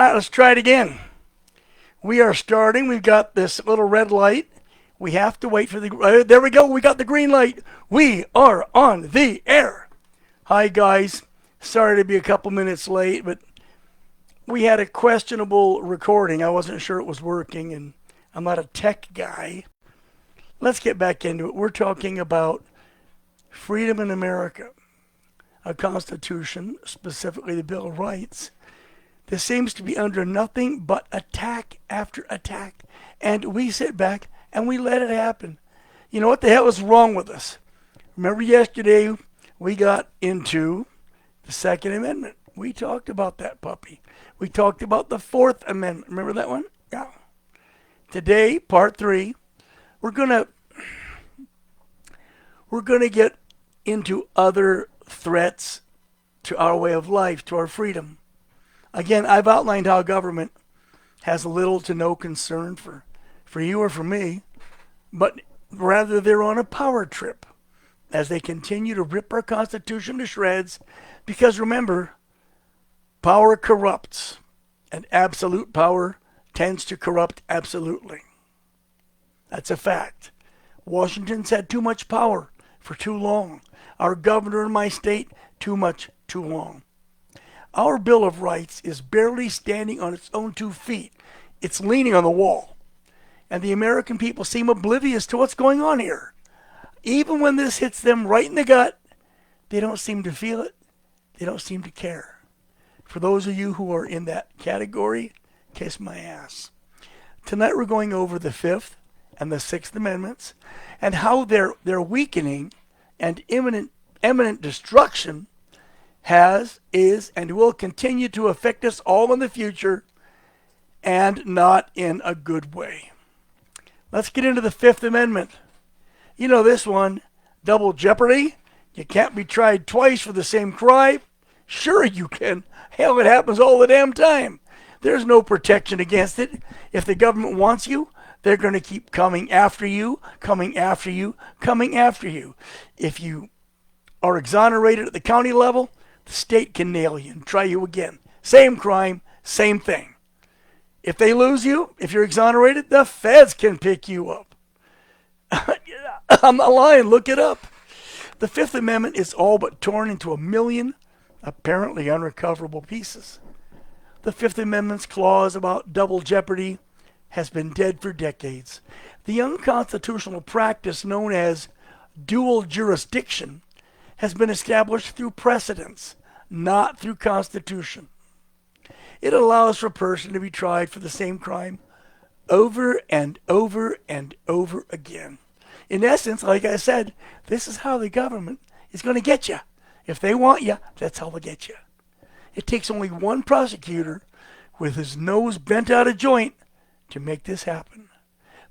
All right, let's try it again. We are starting. We've got this little red light. We have to wait for the... there we go. We got the green light. We are on the air. Hi, guys. Sorry to be a couple minutes late, but we had a questionable recording. I wasn't sure it was working, and I'm not a tech guy. Let's get back into it. We're talking about freedom in America, a Constitution, specifically the Bill of Rights. This seems to be under nothing but attack after attack, and we sit back and we let it happen. You know what the hell is wrong with us? Remember yesterday we got into the Second Amendment. We talked about that puppy. We talked about the Fourth Amendment. Remember that one? Yeah. Today, part 3, we're gonna get into other threats to our way of life, to our freedom. Again, I've outlined how government has little to no concern for you or for me, but rather they're on a power trip as they continue to rip our Constitution to shreds, because remember, power corrupts, and absolute power tends to corrupt absolutely. That's a fact. Washington's had too much power for too long. Our governor in my state, too much, too long. Our Bill of Rights is barely standing on its own 2 feet. It's leaning on the wall. And the American people seem oblivious to what's going on here. Even when this hits them right in the gut, they don't seem to feel it. They don't seem to care. For those of you who are in that category, kiss my ass. Tonight we're going over the Fifth and the Sixth Amendments and how their weakening and imminent destruction is, and will continue to affect us all in the future, and not in a good way. Let's get into the Fifth Amendment. You know this one, double jeopardy. You can't be tried twice for the same crime. Sure you can. Hell, it happens all the damn time. There's no protection against it. If the government wants you, they're going to keep coming after you, coming after you, coming after you. If you are exonerated at the county level, the state can nail you and try you again. Same crime, same thing. If they lose you, if you're exonerated, the feds can pick you up. I'm not lying, look it up. The Fifth Amendment is all but torn into a million, apparently unrecoverable pieces. The Fifth Amendment's clause about double jeopardy has been dead for decades. The unconstitutional practice known as dual jurisdiction has been established through precedents, not through Constitution. It allows for a person to be tried for the same crime over and over and over again. In essence, like I said, this is how the government is going to get you. If they want you, that's how they'll get you. It takes only one prosecutor with his nose bent out of joint to make this happen.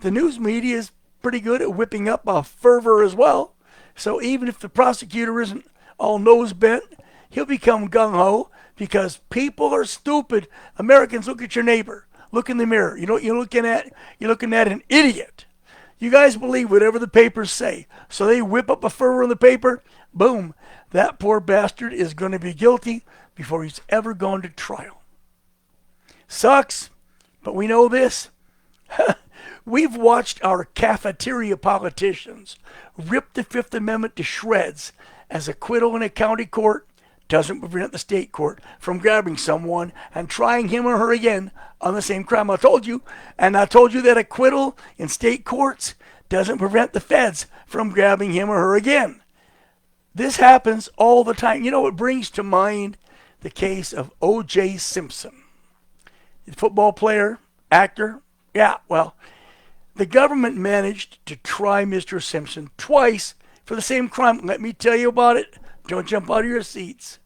The news media is pretty good at whipping up a fervor as well. So even if the prosecutor isn't all nose bent, he'll become gung-ho because people are stupid. Americans, look at your neighbor. Look in the mirror. You know what you're looking at? You're looking at an idiot. You guys believe whatever the papers say. So they whip up a fervor in the paper. Boom. That poor bastard is going to be guilty before he's ever gone to trial. Sucks, but we know this. We've watched our cafeteria politicians rip the Fifth Amendment to shreds as acquittal in a county court doesn't prevent the state court from grabbing someone and trying him or her again on the same crime. I told you that acquittal in state courts doesn't prevent the feds from grabbing him or her again. This happens all the time. You know, it brings to mind the case of O.J. Simpson, the football player, actor. Yeah, well, the government managed to try Mr. Simpson twice for the same crime. Let me tell you about it. Don't jump out of your seats.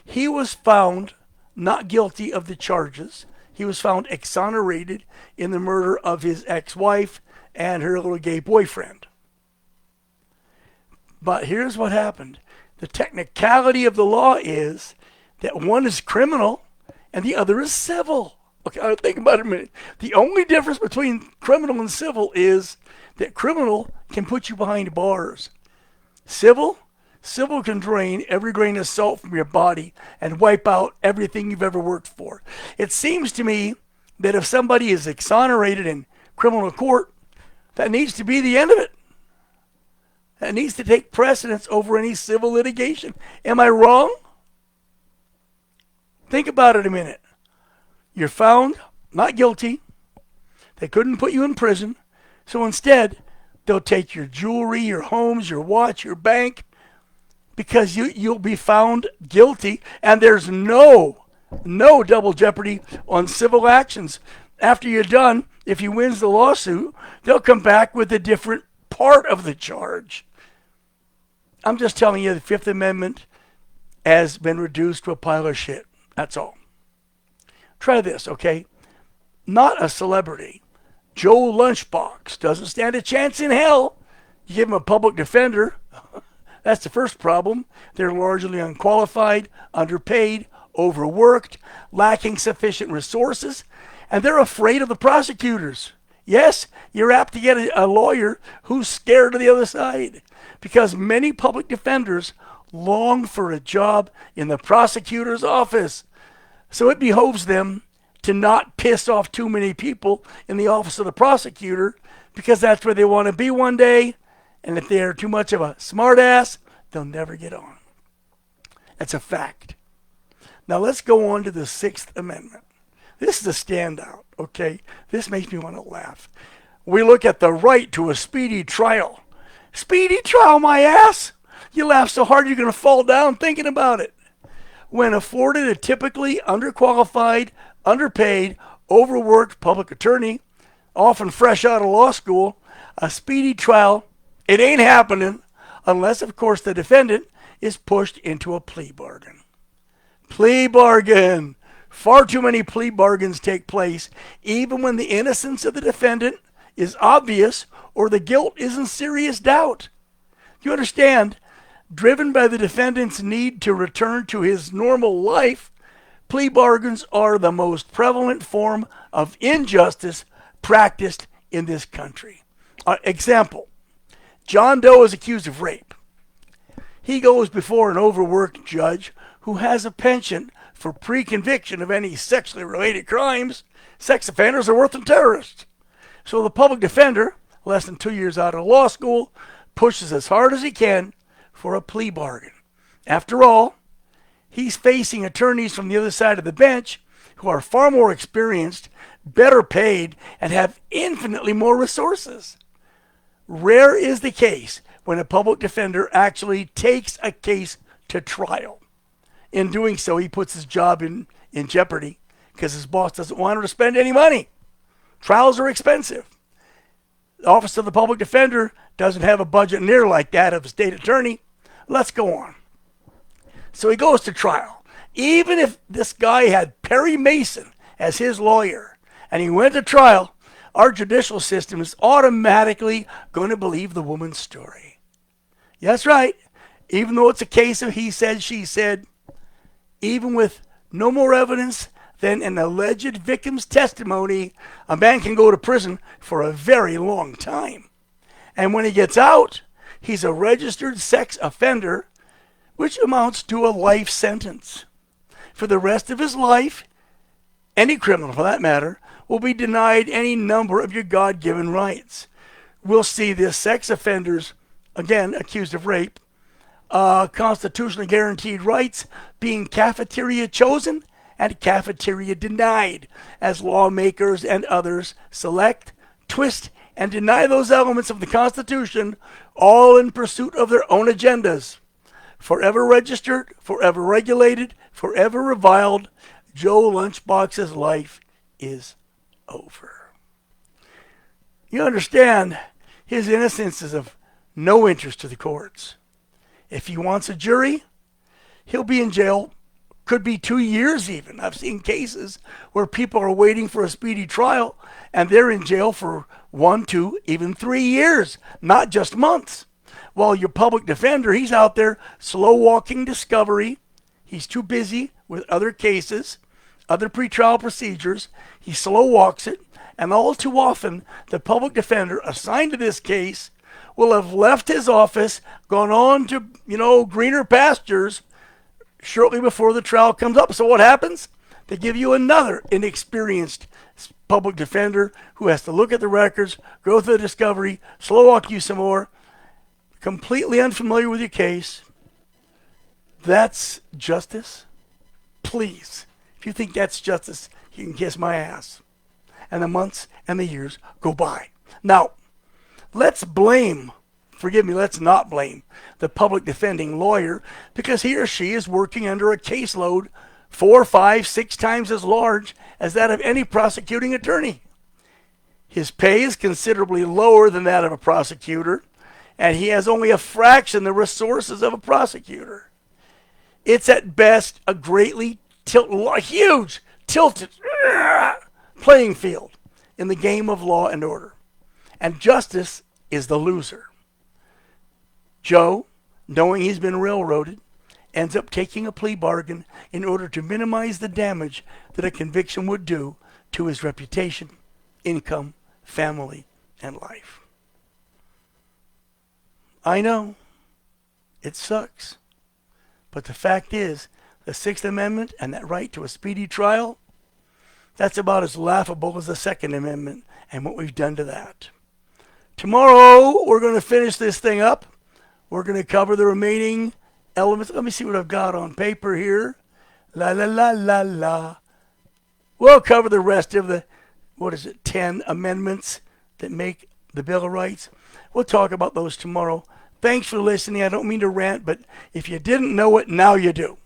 He was found not guilty of the charges. He was found exonerated in the murder of his ex-wife and her little gay boyfriend. But here's what happened. The technicality of the law is that one is criminal and the other is civil. Okay, I'll think about it a minute. The only difference between criminal and civil is that criminal can put you behind bars. Civil, Civil can drain every grain of salt from your body and wipe out everything you've ever worked for. It seems to me that if somebody is exonerated in criminal court, that needs to be the end of it. That needs to take precedence over any civil litigation. Am I wrong? Think about it a minute. You're found not guilty. They couldn't put you in prison. So instead, they'll take your jewelry, your homes, your watch, your bank, because you'll be found guilty, and there's no double jeopardy on civil actions. After you're done, if he wins the lawsuit, they'll come back with a different part of the charge. I'm just telling you, the Fifth Amendment has been reduced to a pile of shit. That's all. Try this, okay? Not a celebrity. Joe Lunchbox doesn't stand a chance in hell. You give him a public defender. That's the first problem. They're largely unqualified, underpaid, overworked, lacking sufficient resources, and they're afraid of the prosecutors. Yes, you're apt to get a lawyer who's scared of the other side, because many public defenders long for a job in the prosecutor's office. So it behoves them to not piss off too many people in the office of the prosecutor, because that's where they want to be one day, and if they're too much of a smartass, they'll never get on. That's a fact. Now let's go on to the Sixth Amendment. This is a standout, okay? This makes me want to laugh. We look at the right to a speedy trial. Speedy trial, my ass! You laugh so hard you're going to fall down thinking about it. When afforded a typically underqualified, underpaid, overworked public attorney, often fresh out of law school, a speedy trial, it ain't happening unless, of course, the defendant is pushed into a plea bargain. Plea bargain. Far too many plea bargains take place, even when the innocence of the defendant is obvious or the guilt is in serious doubt. You understand? Driven by the defendant's need to return to his normal life, plea bargains are the most prevalent form of injustice practiced in this country. Example, John Doe is accused of rape. He goes before an overworked judge who has a penchant for pre-conviction of any sexually related crimes. Sex offenders are worse than terrorists. So the public defender, less than 2 years out of law school, pushes as hard as he can for a plea bargain. After all, he's facing attorneys from the other side of the bench who are far more experienced, better paid, and have infinitely more resources. Rare is the case when a public defender actually takes a case to trial. In doing so, he puts his job in jeopardy because his boss doesn't want him to spend any money. Trials are expensive. The Office of the Public Defender doesn't have a budget near like that of a state attorney. Let's go on. So he goes to trial. Even if this guy had Perry Mason as his lawyer and he went to trial, our judicial system is automatically going to believe the woman's story. Yeah, that's right. Even though it's a case of he said, she said, even with no more evidence than an alleged victim's testimony, a man can go to prison for a very long time. And when he gets out, he's a registered sex offender, which amounts to a life sentence. For the rest of his life, any criminal for that matter, will be denied any number of your God-given rights. We'll see this sex offenders, again, accused of rape, constitutionally guaranteed rights being cafeteria chosen and cafeteria denied as lawmakers and others select, twist, and deny those elements of the Constitution, all in pursuit of their own agendas. Forever registered, forever regulated, forever reviled, Joe Lunchbox's life is over. You understand, his innocence is of no interest to the courts. If he wants a jury, he'll be in jail, could be 2 years even. I've seen cases where people are waiting for a speedy trial and they're in jail for 1, 2, even 3 years, not just months. While your public defender, he's out there slow walking discovery. He's too busy with other cases, other pretrial procedures. He slow walks it, and all too often the public defender assigned to this case will have left his office, gone on to, greener pastures shortly before the trial comes up. So what happens? They give you another inexperienced public defender who has to look at the records, go through the discovery, slow walk you some more, completely unfamiliar with your case. That's justice? Please, if you think that's justice, you can kiss my ass. And the months and the years go by. Now, let's not blame the public defending lawyer because he or she is working under a caseload 4, 5, 6 times as large as that of any prosecuting attorney. His pay is considerably lower than that of a prosecutor, and he has only a fraction the resources of a prosecutor. It's at best a huge tilted playing field in the game of law and order. And justice is the loser. Joe, knowing he's been railroaded, ends up taking a plea bargain in order to minimize the damage that a conviction would do to his reputation, income, family, and life. I know, it sucks. But the fact is, the Sixth Amendment and that right to a speedy trial, that's about as laughable as the Second Amendment and what we've done to that. Tomorrow, we're going to finish this thing up. We're going to cover the remaining elements. Let me see what I've got on paper here. La, la, la, la, la. We'll cover the rest of the, 10 amendments that make the Bill of Rights. We'll talk about those tomorrow. Thanks for listening. I don't mean to rant, but if you didn't know it, now you do.